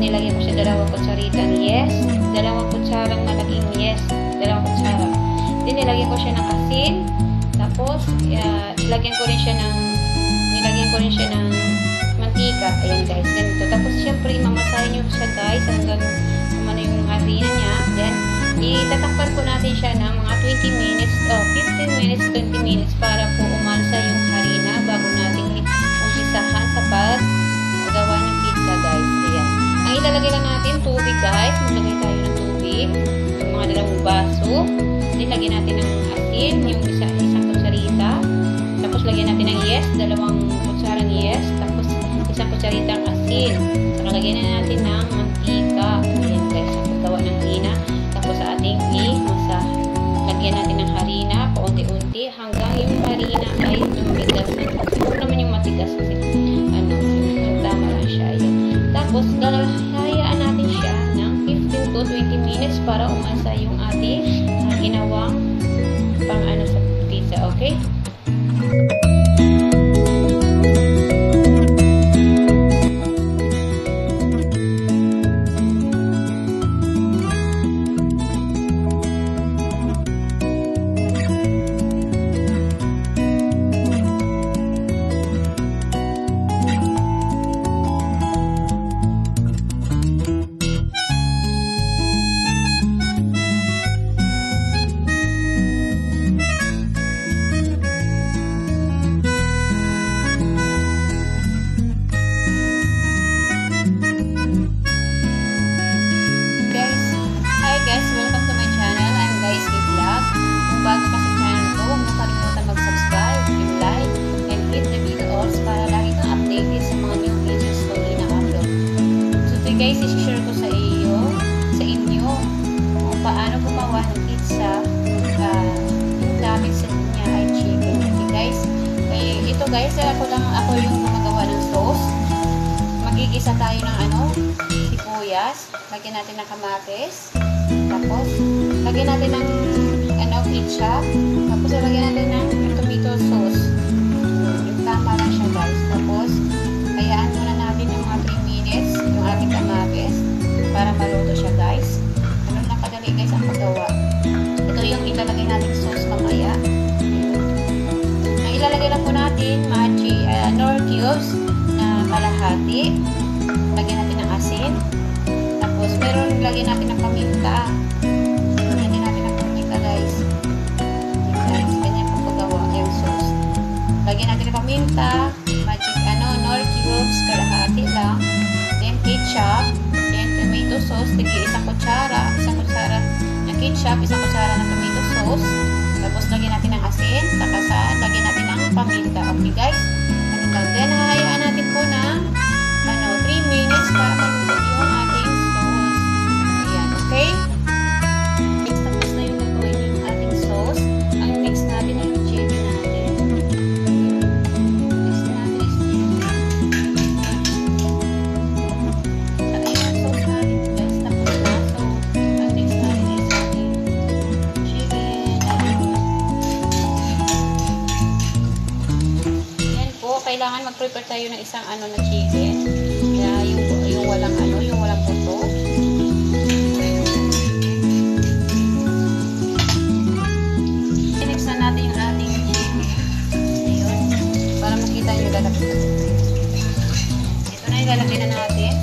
nilagyan ko siya 2 kutsaritang yes, 2 kutsarang malaking yes, 2 kutsara. Then nilagyan ko siya ng asin. Tapos nilagyan ko rin siya ng mantika. Ayan guys, ganito. Tapos syempre mamasahin nyo siya guys hanggang kumano yung harina niya. Then itatakpan po natin siya ng mga 20 minutes o 15 minutes, 20 minutes para po umalsa yung harina bago natin umpisahan sa paggawa ng pizza guys. Ayan. Ang ilalagay lang natin tubig guys. Maglagay tayo ng tubig. Yung mga 2 baso. Then lagyan natin ng asin, yung isang kutsarita. Tapos lagyan natin ng yes, 2 kutsarang yes. Tapos isang kutsaritang asin. Saka lagyan na natin ng mantika. Ayan guys, sa paggawa ng harina. Tapos sa ating i-masahe. Lagyan natin ng harina, paunti-unti, hanggang yung harina ay lumigas. Huwag naman yung matigas kasi yung tama lang siya. Ayan. Tapos hayaan natin siya ng 15 to 20 minutes para umalsa yung ating ginawang pang sa pizza. Okay? Bago ka sa channel ko, huwag mo kalimutan mag-subscribe, like, and hit the bell also para lagi kang updated sa mga new videos ko ina-upload. So today guys, i-share ko sa inyo kung paano gumawa ng pizza. Yung gamit sa niya ay chicken. Okay guys, ito guys, ako yung gumagawa ng sauce. Magigisa tayo ng sibuyas, lagyan natin ng kamatis, tapos lagyan natin ng ketchup, tapos lagyan natin ng tomato sauce. Yung tama lang siya guys. Tapos hayaan muna natin yung mga 3 minutes yung ating kamatis para maluto siya guys. Ganun lang kadali guys ang paggawa. Ito yung ilalagay natin sauce mamaya. Ang ilalagay lang po natin nor cubes na kalahati. Lagyan natin ng asin. Tapos meron lagyan natin ng paminta. Lagyan natin ng paminta, nor cubes, kalahati lang, then ketchup, then tomato sauce, isang kutsara ng ketchup, isang kutsara ng tomato sauce, tapos lagyan natin ng asin, takasan, lagyan natin ng paminta. Okay guys? Then hahayaan natin po ng 3 minutes para maluto yung ating sauce. Ayan, okay? Tapos na yung lutuin yung ating sauce. Ang next natin ay yung chicken natin. Kailangan mag-prepare tayo ng isang na chicken. Kaya yung walang puto. Next na natin yung ating chicken. Ayun. Para makita nyo lalagay na. Ito na ilalagay na natin.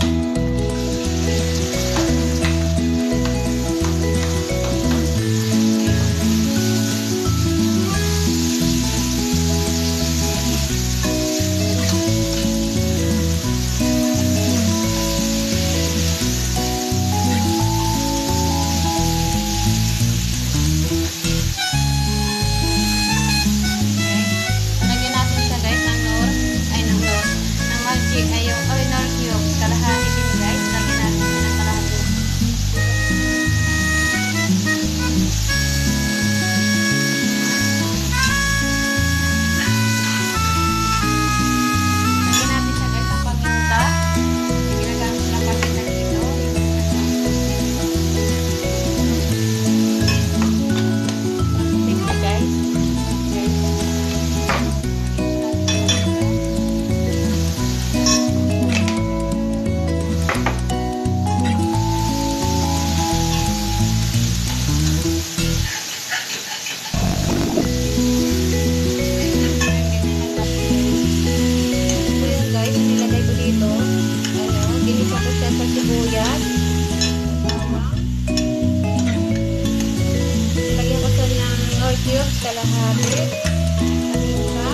sibuyas, bawang. Lagyan ko ito ng nor cubes kalahati, paminta.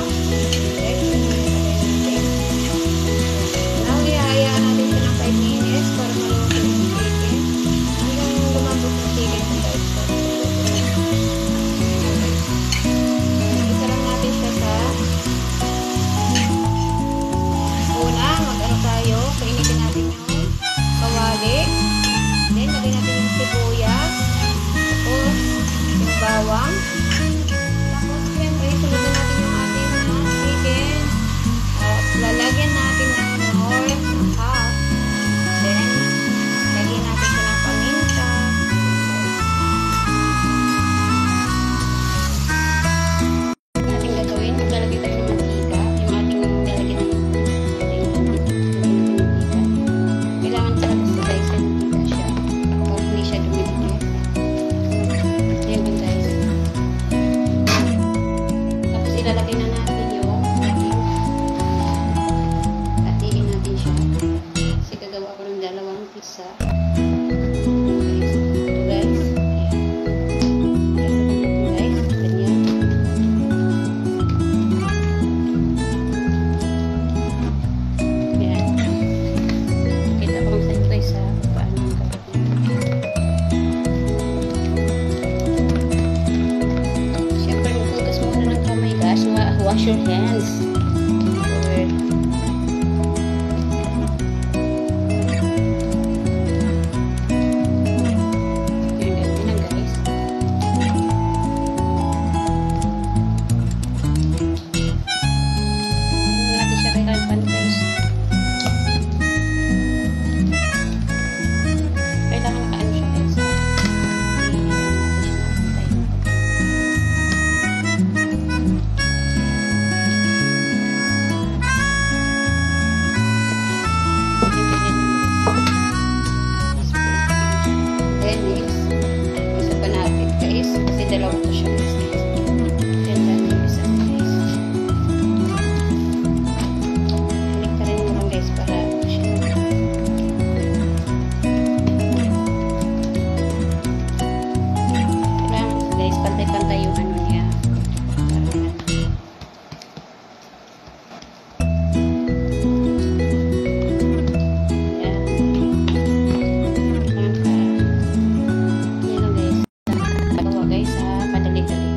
Now, ihahayaan natin siya ng 5 minutes para maluto yung chicken. Hanggang lumambot yung chicken ko guys. Isa lang natin siya sa una, mag-ano tayo, painitin natin yung kawali. Then, lagyan natin yung sibuyas. Tapos, yung bawang. Tapos, siyempre, sunod na natin yung ating chicken. At lalagyan natin ng nor half. Then, lagyan natin siya ng paminta. Ating gagawin, maglalagay tayo ng mantika. Yung ating lalagyan ng kailangan talaga sa guys na mantika siya. Huwag hindi siya dumidikit. Ayan po guys. Tapos ilalagay na natin yung hatiin natin siya. Kasi gagawa ko ng dalawang pizza. Ito guys. Ayan. Ganyan. Ayan. Kita ko lang sa inyo guys paano ang gagawin. Siyempre, maghugas muna ng kamay guys. Wash your hands. Or ganyan lang guys. Natin siya kay Kalpan guys. Kailangan nakaano siya guys. Hindi natin siya nakapantay. Then next, isa pa natin guys. Kasi dalawa ko siya guys. Then natin yung isa guys. Halik ka rin mo lang guys para siya. Kailangan guys, pantay-pantay yung ano niya. Para yan. Yan lang guys. Pagawa guys, padali-dali.